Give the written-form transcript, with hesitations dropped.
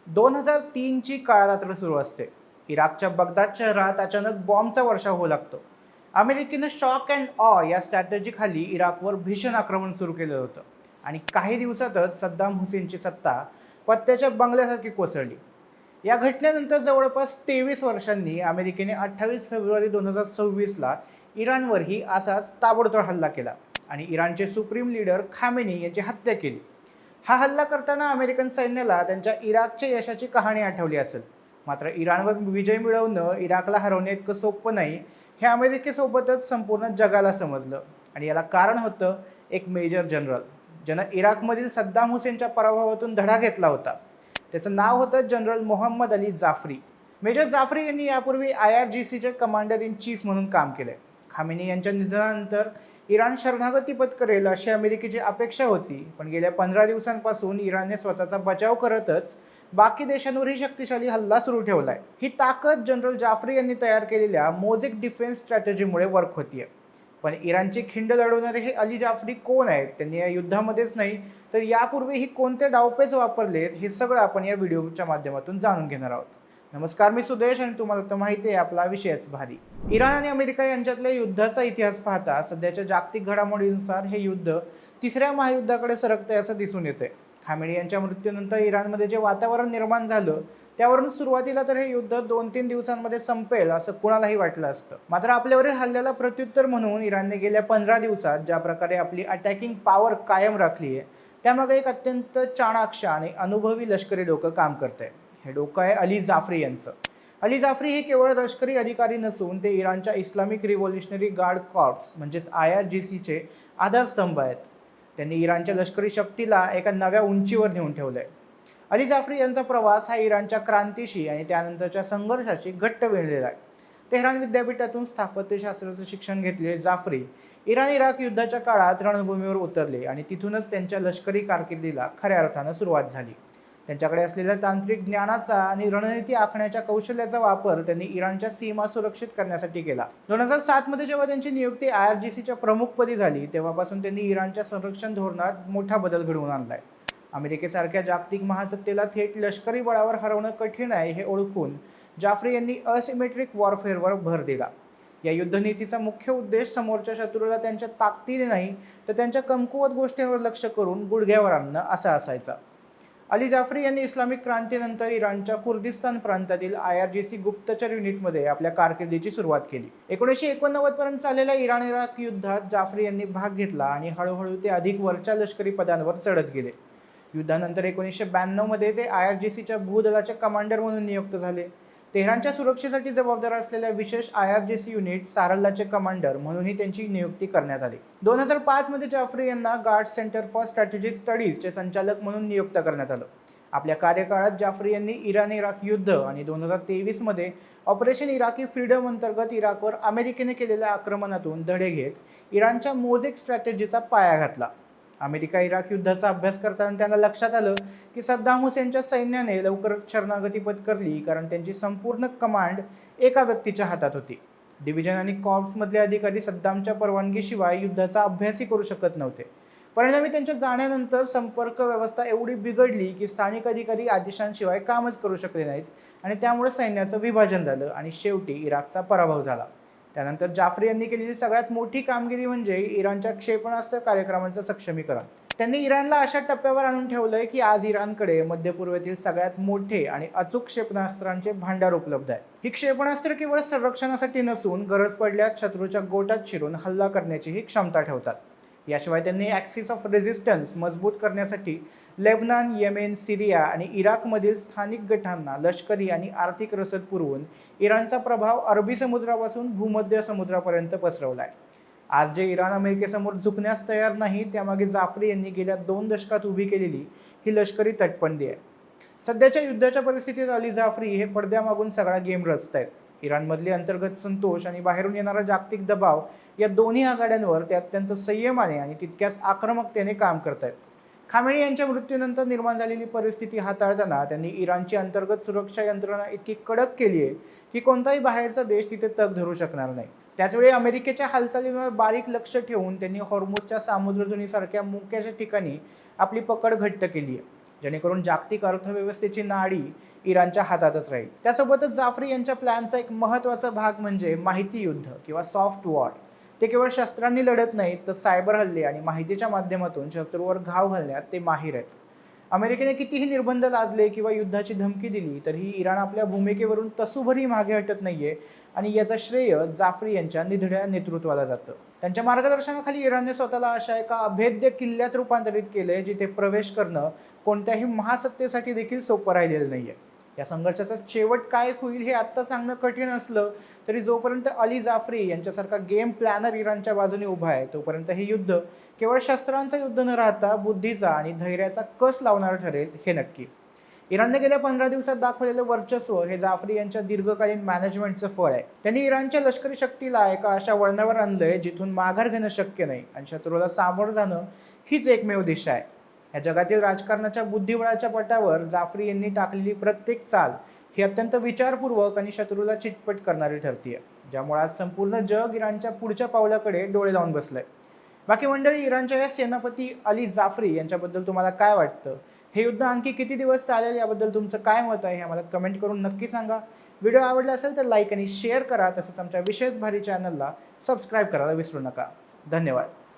2003ची काळरात्र सुरू असते. इराकच्या बगदाद शहरात अचानक बॉम्बचा वर्षाव होऊ लागतो. अमेरिकेनं शॉक अँड ऑ या स्ट्रॅटेजीखाली इराकवर भीषण आक्रमण सुरू केलं होतं आणि काही दिवसातच सद्दाम हुसेनची सत्ता पत्त्याच्या बंगल्यासारखी कोसळली. या घटनेनंतर जवळपास 23 वर्षांनी अमेरिकेने 28 फेब्रुवारी 2026ला इराणवरही असाच ताबडतोब हल्ला केला आणि इराणचे सुप्रीम लीडर खामेनी यांची हत्या केली. हा हल्ला करताना अमेरिकन सैन्याला त्यांच्या इराकच्या यशाची कहाणी आठवली असेल. मात्र इराणवर विजय मिळवणं इराकला हरवणे इतकं सोपं नाही, हे अमेरिकेसोबतच संपूर्ण जगाला समजलं. आणि याला कारण होतं एक मेजर जनरल, ज्यानं इराकमधील सद्दाम हुसेनच्या पराभवातून धडा घेतला होता. त्याचं नाव होतं जनरल मोहम्मद अली जाफरी. मेजर जाफरी यांनी यापूर्वी IRGCचे कमांडर इन चीफ म्हणून काम केले. खामेनी यांच्या निधनानंतर इराण शरणागती पत्करेल अशी अमेरिकेची अपेक्षा होती, पण गेल्या 15 दिवसांपासून इराणने स्वतःचा बचाव करतच बाकी देशांवरही शक्तिशाली हल्ला सुरू ठेवलाय. ही ताकद जनरल जाफरी यांनी तयार केलेल्या मोझेक डिफेन्स स्ट्रॅटेजीमुळे वर्क होतीये. पण इराणची खिंड लढवणारे हे अली जाफरी कोण आहेत, त्यांनी या युद्धामध्येच नाही तर यापूर्वीही कोणते डावपेच वापरलेत, हे सगळं आपण या व्हिडिओच्या माध्यमातून जाणून घेणार आहोत. नमस्कार, मी सुदेश आणि तुम्हाला तर माहिती आहे आपला विषयच भारी. इराण आणि अमेरिका यांच्यातल्या युद्धाचा इतिहास पाहता सध्याच्या जागतिक घडामोडींनुसार हे युद्ध तिसऱ्या महायुद्धाकडे सरकते असं दिसून येते. खामेनी यांच्या मृत्यूनंतर इराणमध्ये जे वातावरण निर्माण झालं त्यावरून सुरुवातीला तर हे युद्ध 2-3 दिवसांमध्ये संपेल असं कुणालाही वाटलं असतं. मात्र आपल्यावरील हल्ल्याला प्रत्युत्तर म्हणून इराणने गेल्या 15 दिवसात ज्या प्रकारे आपली अटॅकिंग पॉवर कायम राखली आहे, त्यामागे एक अत्यंत चाणाक्ष आणि अनुभवी लष्करी डोकं काम करतंय. हे डोकं आहे अली जाफरी यांचं. अली जाफरी हे केवळ लष्करी अधिकारी नसून ते इराणच्या इस्लामिक रिव्होल्युशनरी गार्ड कॉर्प्स म्हणजेच IRGCचे आधारस्तंभ आहेत. त्यांनी इराणच्या लष्करी शक्तीला एका नव्या उंचीवर नेऊन ठेवलंय. अली जाफरी यांचा प्रवास हा इराणच्या क्रांतीशी आणि त्यानंतरच्या संघर्षाशी घट्ट वेढलेला आहे. तेहरान विद्यापीठातून स्थापत्यशास्त्राचं शिक्षण घेतलेले जाफरी इराण-इराक युद्धाच्या काळात रणभूमीवर उतरले आणि तिथूनच त्यांच्या लष्करी कारकिर्दीला खऱ्या अर्थानं सुरुवात झाली. त्यांच्याकडे असलेल्या तांत्रिक ज्ञानाचा आणि रणनीती आखण्याच्या कौशल्याचा वापर त्यांनी इराणच्या सीमा सुरक्षित करण्यासाठी केला. 2007 मध्ये जेव्हा त्यांची नियुक्ती IRGCच्या प्रमुखपदी झाली, तेव्हापासून त्यांनी इराणच्या संरक्षण धोरणात मोठा बदल घडवून आणलाय. अमेरिकेसारख्या जागतिक महासत्तेला थेट लष्करी बळावर हरवणं कठीण आहे हे ओळखून जाफरी यांनी असिमेट्रिक वॉरफेअरवर भर दिला. या युद्धनीतीचा मुख्य उद्देश समोरच्या शत्रूला त्यांच्या ताकदीने नाही तर त्यांच्या कमकुवत गोष्टींवर लक्ष करून गुडघ्यावर आणणं असा असायचा. अली जाफरी यांनी इस्लामिक क्रांतीनंतर इराणच्या कुर्दिस्तान प्रांतातील IRGC गुप्तचर युनिटमध्ये आपल्या कारकिर्दीची सुरुवात केली. 1989 पर्यंत चाललेल्या इराण-इराक युद्धात जाफरी यांनी भाग घेतला आणि हळूहळू ते अधिक वरच्या लष्करी पदांवर चढत गेले. युद्धानंतर 1992 मध्ये ते IRGCच्या भूदलाचे कमांडर म्हणून नियुक्त झाले. तेहरानच्या सुरक्षेसाठी जबाबदार असलेल्या विशेष IRGC युनिट सारल्लाचे कमांडर म्हणूनही त्यांची नियुक्ती करण्यात आली. 2005 मध्ये जाफरी यांना गार्ड सेंटर फॉर स्ट्रॅटेजिक स्टडीजचे संचालक म्हणून नियुक्त करण्यात आलं. आपल्या कार्यकाळात जाफरी यांनी इराण-इराक युद्ध आणि 2023 मध्ये ऑपरेशन इराकी फ्रीडम अंतर्गत इराकवर अमेरिकेने केलेल्या आक्रमणातून धडे घेत इराणच्या मोझेक स्ट्रॅटेजीचा पाया घातला. अमेरिका इराक युद्धाचा अभ्यास करताना त्यांना लक्षात आलं की सद्दाम हुसेनच्या सैन्याने लवकरच शरणागती पत्करली, कारण त्यांची संपूर्ण कमांड एका व्यक्तीच्या हातात होती. डिव्हिजन आणि कॉर्प्समधले अधिकारी सद्दामच्या परवानगीशिवाय युद्धाचा अभ्यासही करू शकत नव्हते. परिणामी त्यांच्या जाण्यानंतर संपर्क व्यवस्था एवढी बिघडली की स्थानिक अधिकारी आदेशांशिवाय कामच करू शकले नाहीत आणि त्यामुळे सैन्याचं विभाजन झालं आणि शेवटी इराकचा पराभव झाला. त्यानंतर जाफरी यांनी केलेली सगळ्यात मोठी कामगिरी म्हणजे इराणच्या क्षेपणास्त्र कार्यक्रमाचं सक्षमीकरण. त्यांनी इराणला अशा टप्प्यावर आणून ठेवलंय की आज इराणकडे मध्यपूर्वेतील सगळ्यात मोठे आणि अचूक क्षेपणास्त्रांचे भांडार उपलब्ध आहे. ही क्षेपणास्त्र केवळ संरक्षणासाठी नसून गरज पडल्यास शत्रूच्या गोटात शिरून हल्ला करण्याचीही क्षमता ठेवतात. याशिवाय त्यांनी ॲक्सिस ऑफ रेझिस्टन्स मजबूत करण्यासाठी लेबनान, येमेन, सिरिया आणि इराकमधील स्थानिक गटांना लष्करी आणि आर्थिक रसद पुरवून इराणचा प्रभाव अरबी समुद्रापासून भूमध्य समुद्रापर्यंत पसरवलाय. आज जे इराण अमेरिकेसमोर झुकण्यास तयार नाही, त्यामागे जाफरी यांनी गेल्या 2 दशकात उभी केलेली ही लष्करी तटबंदी आहे. सध्याच्या युद्धाच्या परिस्थितीत अली जाफरी हे पडद्यामागून सगळा गेम रचतायत. इराणमधले अंतर्गत संतोष आणि बाहेरून येणारा जागतिक दबाव या दोन्ही आघाड्यांवर ते अत्यंत संयमाने आणि तितक्याच आक्रमकतेने काम करतायत. खामेनी यांच्या मृत्यूनंतर निर्माण झालेली परिस्थिती हाताळताना त्यांनी इराणची अंतर्गत सुरक्षा यंत्रणा इतकी कडक केली आहे की कोणताही बाहेरचा देश तिथे तग धरू शकणार नाही. त्याचवेळी अमेरिकेच्या हालचालींवर बारीक लक्ष ठेवून त्यांनी हॉर्मुझच्या सामुद्रधुनीसारख्या मोक्याच्या ठिकाणी आपली पकड घट्ट केली आहे. जेणेकरून जागतिक अर्थव्यवस्थेची नाडी इराणच्या हातातच राहील. त्यासोबतच जाफरी यांच्या प्लॅनचा एक महत्त्वाचा भाग म्हणजे माहिती युद्ध किंवा सॉफ्ट वॉर. ते केवळ शस्त्रांनी लढत नाहीत, तर सायबर हल्ले आणि माहितीच्या माध्यमातून शत्रूवर घाव घालण्यात ते माहीर आहेत. अमेरिकेने कितीही निर्बंध लादले किंवा युद्धाची धमकी दिली तरीही इराण आपल्या भूमिकेवरून तसूभरही मागे हटत नाहीये आणि याचं श्रेय जाफरी यांच्या निधड्या नेतृत्वाला जातं. त्यांच्या मार्गदर्शनाखाली इराणने स्वतःला अशा एका अभेद्य किल्ल्यात रूपांतरित केले, जिथे प्रवेश करणं कोणत्याही महासत्तेसाठी देखील सोपं राहिलेलं नाहीये. या संघर्षाचा शेवट काय होईल हे आत्ता सांगणं कठीण असलं तरी जोपर्यंत अली जाफरी यांच्यासारखा गेम प्लॅनर इराणच्या बाजूने उभा आहे, तोपर्यंत हे युद्ध केवळ शस्त्रांचं युद्ध न राहता बुद्धीचा आणि धैर्याचा कस लावणारं ठरेल हे नक्की. इराणने गेल्या 15 दिवसात दाखवलेलं वर्चस्व हे जाफरी यांच्या दीर्घकालीन मॅनेजमेंटचं फळ आहे. त्यांनी इराणच्या लष्करी शक्तीला एका अशा वळणावर आणलंय जिथून माघार घेणं शक्य नाही आणि शत्रूला सामोरं जाणं हीच एकमेव दिशा आहे. या जगातील राजकारणाच्या बुद्धिबळाच्या पटावर जाफरी यांनी टाकलेली प्रत्येक चाल ही अत्यंत विचारपूर्वक आणि शत्रूला चितपट करणारी ठरतीये, ज्यामुळे आज संपूर्ण जग इराणच्या पुढच्या पावलाकडे डोळे लावून बसलंय. बाकी मंडळी, इराणच्या या सेनापती अली जाफरी यांच्याबद्दल तुम्हाला काय वाटतं? हे युद्ध आणखी किती दिवस चालेल याबद्दल तुमचं काय मत आहे हे आम्हाला कमेंट करून नक्की सांगा. व्हिडिओ आवडला असेल तर लाईक आणि शेअर करा. तसंच आमच्या विशेष भारी चॅनलला सबस्क्राईब करायला विसरू नका. धन्यवाद.